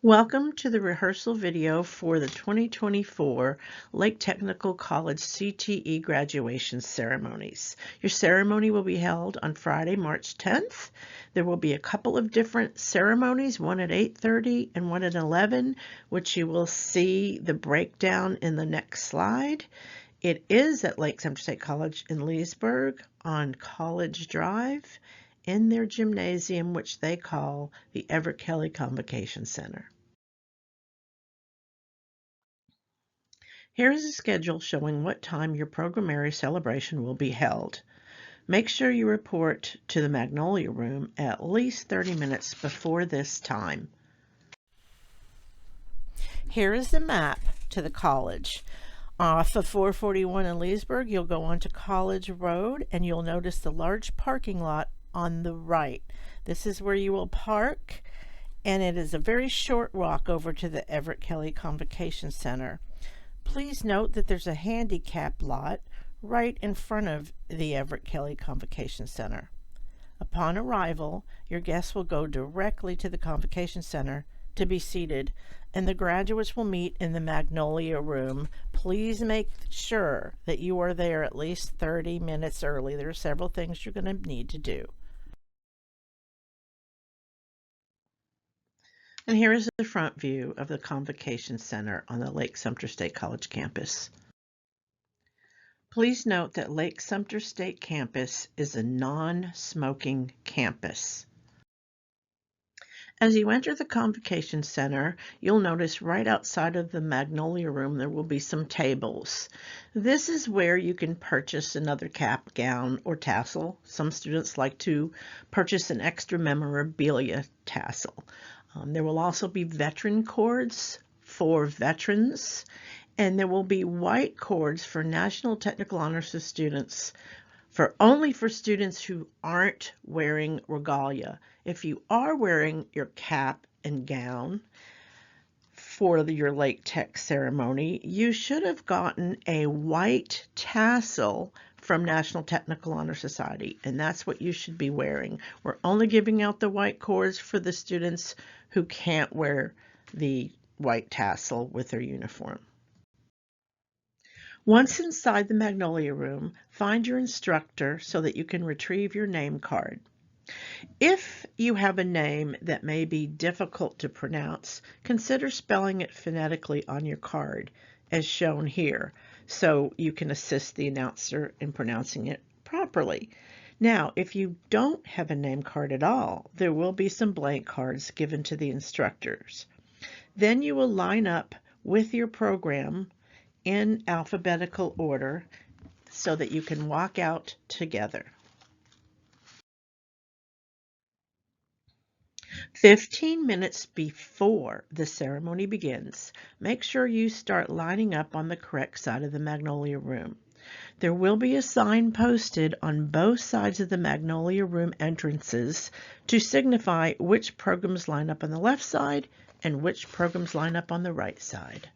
Welcome to the rehearsal video for the 2024 Lake Technical College CTE graduation ceremonies. Your ceremony will be held on Friday, March 10th. There will be a couple of different ceremonies, one at 8:30 and one at 11, which you will see the breakdown in the next slide. It is at Lake Sumter State College in Leesburg on College Drive in their gymnasium, which they call the Everett Kelly Convocation Center. Here is a schedule showing what time your programmary celebration will be held. Make sure you report to the Magnolia Room at least 30 minutes before this time. Here is the map to the college. Off of 441 in Leesburg, you'll go onto College Road and you'll notice the large parking lot on the right. This is where you will park, and it is a very short walk over to the Everett Kelly Convocation Center. Please note that there's a handicap lot right in front of the Everett Kelly Convocation Center. Upon arrival, your guests will go directly to the Convocation Center to be seated, and the graduates will meet in the Magnolia Room. Please make sure that you are there at least 30 minutes early. There are several things you're going to need to do. And here is the front view of the Convocation Center on the Lake Sumter State College campus. Please note that Lake Sumter State campus is a non-smoking campus. As you enter the Convocation Center, you'll notice right outside of the Magnolia Room there will be some tables. This is where you can purchase another cap, gown, or tassel. Some students like to purchase an extra memorabilia tassel. There will also be veteran cords for veterans, and there will be white cords for National Technical Honors students, only for students who aren't wearing regalia. If you are wearing your cap and gown for your Lake Tech ceremony, you should have gotten a white tassel from National Technical Honor Society, and that's what you should be wearing. We're only giving out the white cords for the students who can't wear the white tassel with their uniform. Once inside the Magnolia Room, find your instructor so that you can retrieve your name card. If you have a name that may be difficult to pronounce, consider spelling it phonetically on your card, as shown here, so you can assist the announcer in pronouncing it properly. Now, if you don't have a name card at all, there will be some blank cards given to the instructors. Then you will line up with your program in alphabetical order so that you can walk out together. 15 minutes before the ceremony begins, make sure you start lining up on the correct side of the Magnolia Room. There will be a sign posted on both sides of the Magnolia Room entrances to signify which programs line up on the left side and which programs line up on the right side.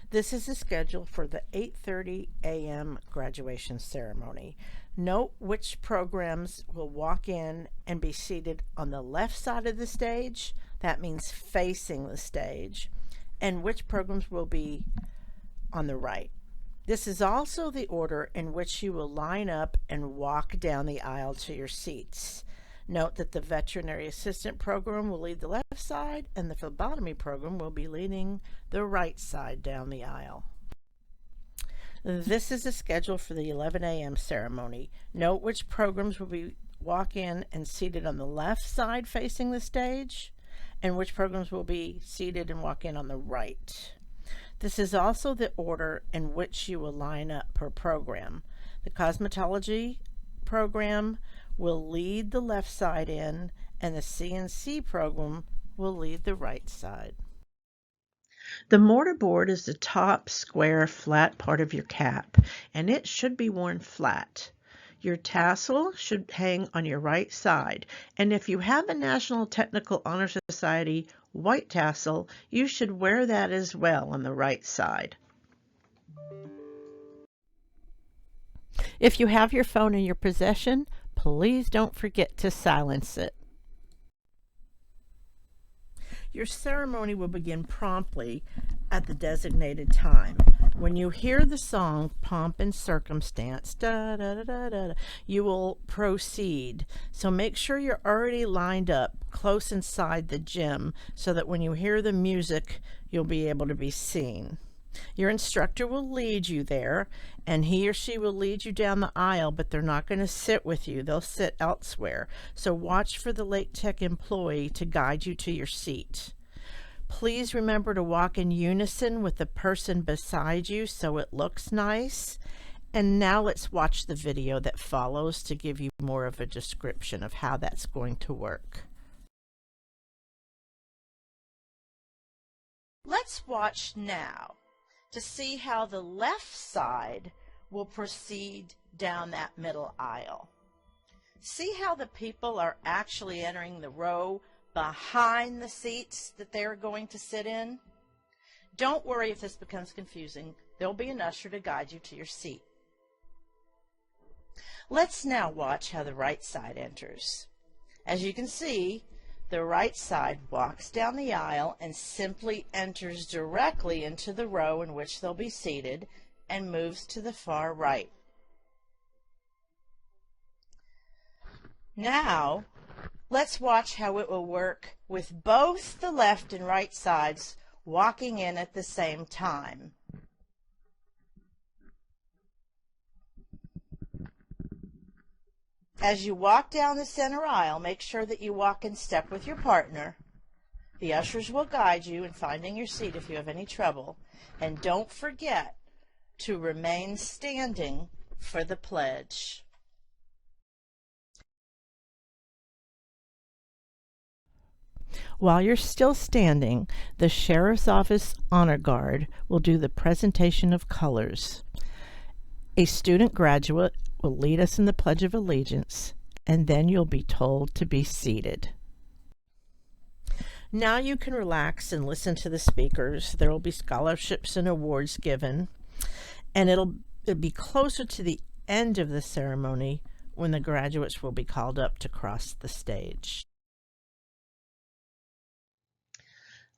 This is the schedule for the 8:30 a.m. graduation ceremony. Note which programs will walk in and be seated on the left side of the stage, that means facing the stage, and which programs will be on the right. This is also the order in which you will line up and walk down the aisle to your seats. Note that the veterinary assistant program will lead the left side and the phlebotomy program will be leading the right side down the aisle. This is the schedule for the 11 a.m. ceremony. Note which programs will walk in and seated on the left side facing the stage, and which programs will be seated and walk in on the right. This is also the order in which you will line up per program. The cosmetology program will lead the left side in, and the CNC program will lead the right side. The mortarboard is the top square flat part of your cap, and it should be worn flat. Your tassel should hang on your right side, and if you have a National Technical Honor Society white tassel, you should wear that as well on the right side. If you have your phone in your possession, please don't forget to silence it. Your ceremony will begin promptly at the designated time. When you hear the song Pomp and Circumstance, da, da, da, da, da, you will proceed. So make sure you're already lined up close inside the gym so that when you hear the music, you'll be able to be seen. Your instructor will lead you there, and he or she will lead you down the aisle, but they're not going to sit with you. They'll sit elsewhere. So watch for the late tech employee to guide you to your seat. Please remember to walk in unison with the person beside you so it looks nice. And now let's watch the video that follows to give you more of a description of how that's going to work. Let's watch now to see how the left side will proceed down that middle aisle. See how the people are actually entering the row behind the seats that they're going to sit in? Don't worry if this becomes confusing. There'll be an usher to guide you to your seat. Let's now watch how the right side enters. As you can see, the right side walks down the aisle and simply enters directly into the row in which they'll be seated and moves to the far right. Now, let's watch how it will work with both the left and right sides walking in at the same time. As you walk down the center aisle, make sure that you walk in step with your partner. The ushers will guide you in finding your seat if you have any trouble. And don't forget to remain standing for the pledge. While you're still standing, the Sheriff's Office Honor Guard will do the presentation of colors. A student graduate will lead us in the Pledge of Allegiance, and then you'll be told to be seated. Now you can relax and listen to the speakers. There will be scholarships and awards given, and it'll be closer to the end of the ceremony when the graduates will be called up to cross the stage.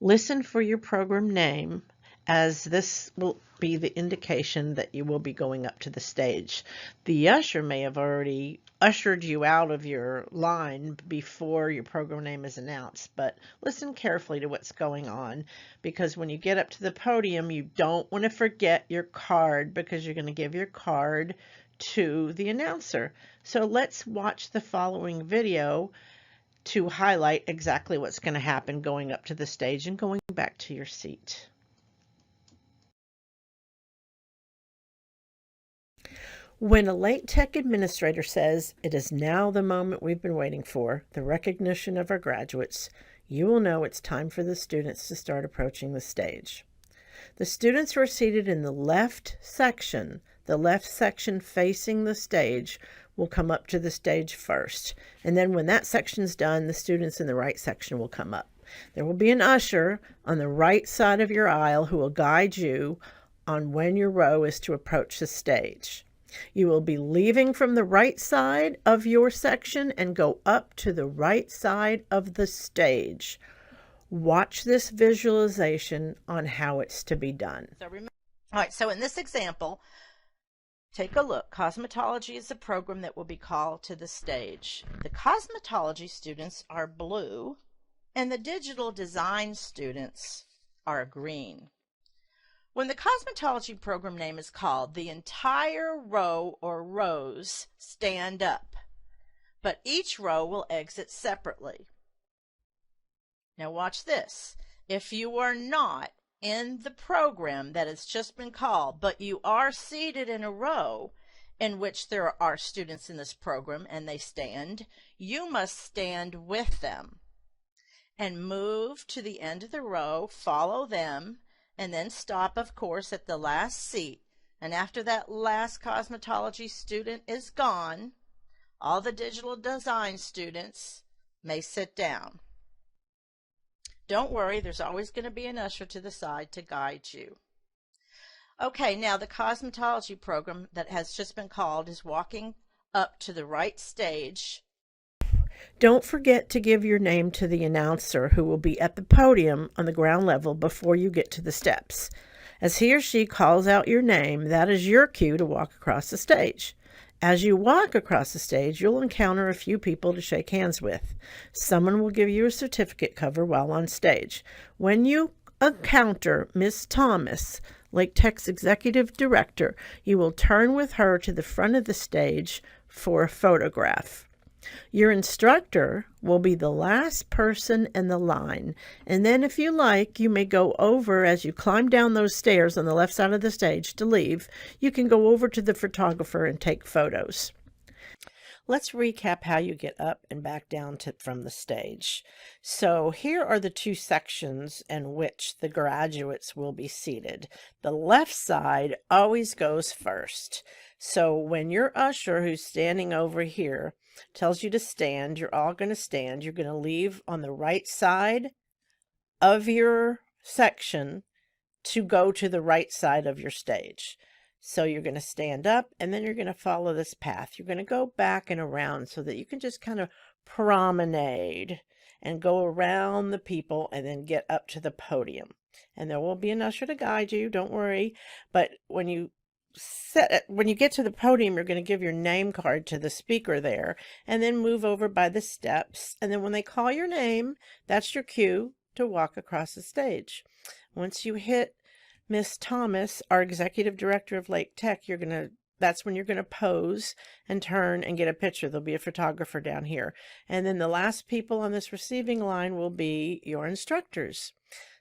Listen for your program name, as this will be the indication that you will be going up to the stage. The usher may have already ushered you out of your line before your program name is announced, but listen carefully to what's going on, because when you get up to the podium, you don't want to forget your card, because you're going to give your card to the announcer. So let's watch the following video to highlight exactly what's going to happen going up to the stage and going back to your seat. When a late tech administrator says, "It is now the moment we've been waiting for, the recognition of our graduates," you will know it's time for the students to start approaching the stage. The students who are seated in the left section facing the stage, will come up to the stage first. And then when that section's done, the students in the right section will come up. There will be an usher on the right side of your aisle who will guide you on when your row is to approach the stage. You will be leaving from the right side of your section and go up to the right side of the stage. Watch this visualization on how it's to be done. All right, so in this example, take a look. Cosmetology is the program that will be called to the stage. The cosmetology students are blue, and the digital design students are green. When the cosmetology program name is called, the entire row or rows stand up, but each row will exit separately. Now watch this. If you are not in the program that has just been called, but you are seated in a row in which there are students in this program and they stand, you must stand with them and move to the end of the row, follow them, and then stop, of course, at the last seat. And after that last cosmetology student is gone, all the digital design students may sit down. Don't worry, there's always going to be an usher to the side to guide you. Okay, now the cosmetology program that has just been called is walking up to the right stage. Don't forget to give your name to the announcer who will be at the podium on the ground level before you get to the steps. As he or she calls out your name, that is your cue to walk across the stage. As you walk across the stage, you'll encounter a few people to shake hands with. Someone will give you a certificate cover while on stage. When you encounter Miss Thomas, Lake Tech's executive director, you will turn with her to the front of the stage for a photograph. Your instructor will be the last person in the line, and then if you like, you may go over as you climb down those stairs on the left side of the stage to leave. You can go over to the photographer and take photos. Let's recap how you get up and back down from the stage. So here are the two sections in which the graduates will be seated. The left side always goes first. So when your usher, who's standing over here, tells you to stand, you're all going to stand. You're going to leave on the right side of your section to go to the right side of your stage. So you're going to stand up and then you're going to follow this path. You're going to go back and around so that you can just kind of promenade and go around the people and then get up to the podium. And there will be an usher to guide you, don't worry. But when you get to the podium, you're going to give your name card to the speaker there and then move over by the steps. And then when they call your name, that's your cue to walk across the stage. Once you hit Miss Thomas, our executive director of Lake Tech, that's when you're going to pose and turn and get a picture. There'll be a photographer down here. And then the last people on this receiving line will be your instructors.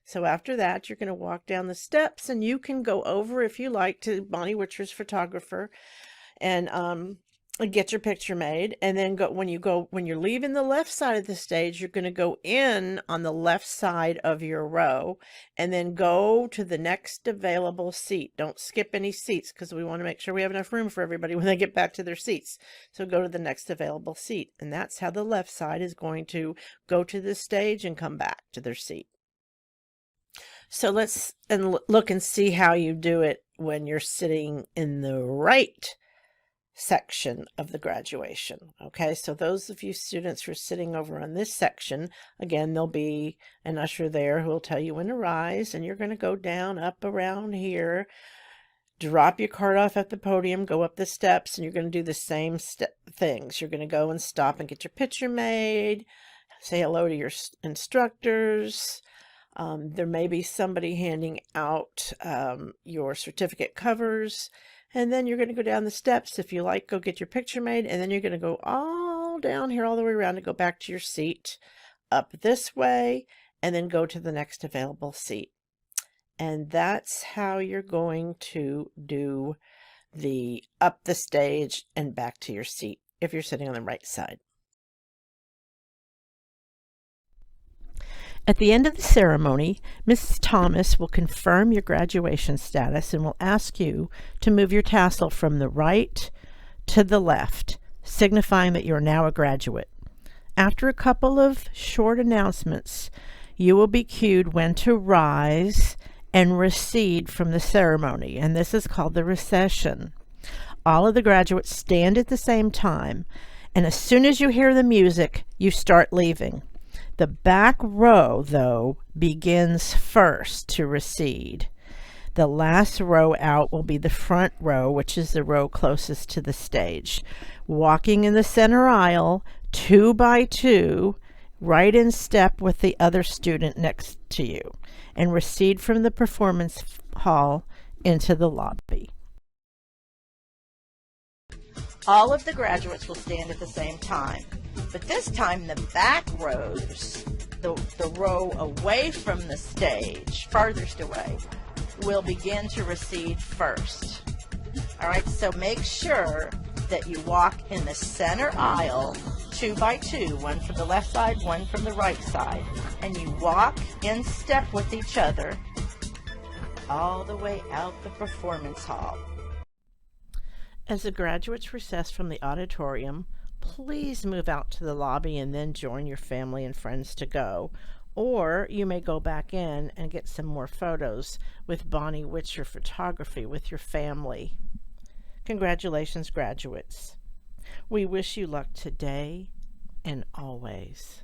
So after that, you're going to walk down the steps and you can go over, if you like, to Bonnie Witcher's photographer and get your picture made. And then when you're leaving the left side of the stage, you're going to go in on the left side of your row and then go to the next available seat. Don't skip any seats because we want to make sure we have enough room for everybody when they get back to their seats. So go to the next available seat. And that's how the left side is going to go to the stage and come back to their seat. So let's look and see how you do it when you're sitting in the right section of the graduation. Okay, so those of you students who are sitting over on this section, again, there'll be an usher there who will tell you when to rise, and you're going to go down, up around here, drop your card off at the podium, go up the steps, and you're going to do the same things. You're going to go and stop and get your picture made, say hello to your instructors. There may be somebody handing out your certificate covers, and then you're going to go down the steps. If you like, go get your picture made, and then you're going to go all down here all the way around to go back to your seat, up this way, and then go to the next available seat. And that's how you're going to do the up the stage and back to your seat if you're sitting on the right side. At the end of the ceremony, Mrs. Thomas will confirm your graduation status and will ask you to move your tassel from the right to the left, signifying that you're now a graduate. After a couple of short announcements, you will be cued when to rise and recede from the ceremony, and this is called the recession. All of the graduates stand at the same time, and as soon as you hear the music, you start leaving. The back row, though, begins first to recede. The last row out will be the front row, which is the row closest to the stage. Walking in the center aisle, 2 by 2, right in step with the other student next to you, and recede from the performance hall into the lobby. All of the graduates will stand at the same time, but this time the back rows, the row away from the stage, farthest away, will begin to recede first. All right, so make sure that you walk in the center aisle 2 by 2, one from the left side, one from the right side, and you walk in step with each other all the way out the performance hall. As the graduates recess from the auditorium, please move out to the lobby and then join your family and friends to go. Or you may go back in and get some more photos with Bonnie Witcher Photography with your family. Congratulations, graduates. We wish you luck today and always.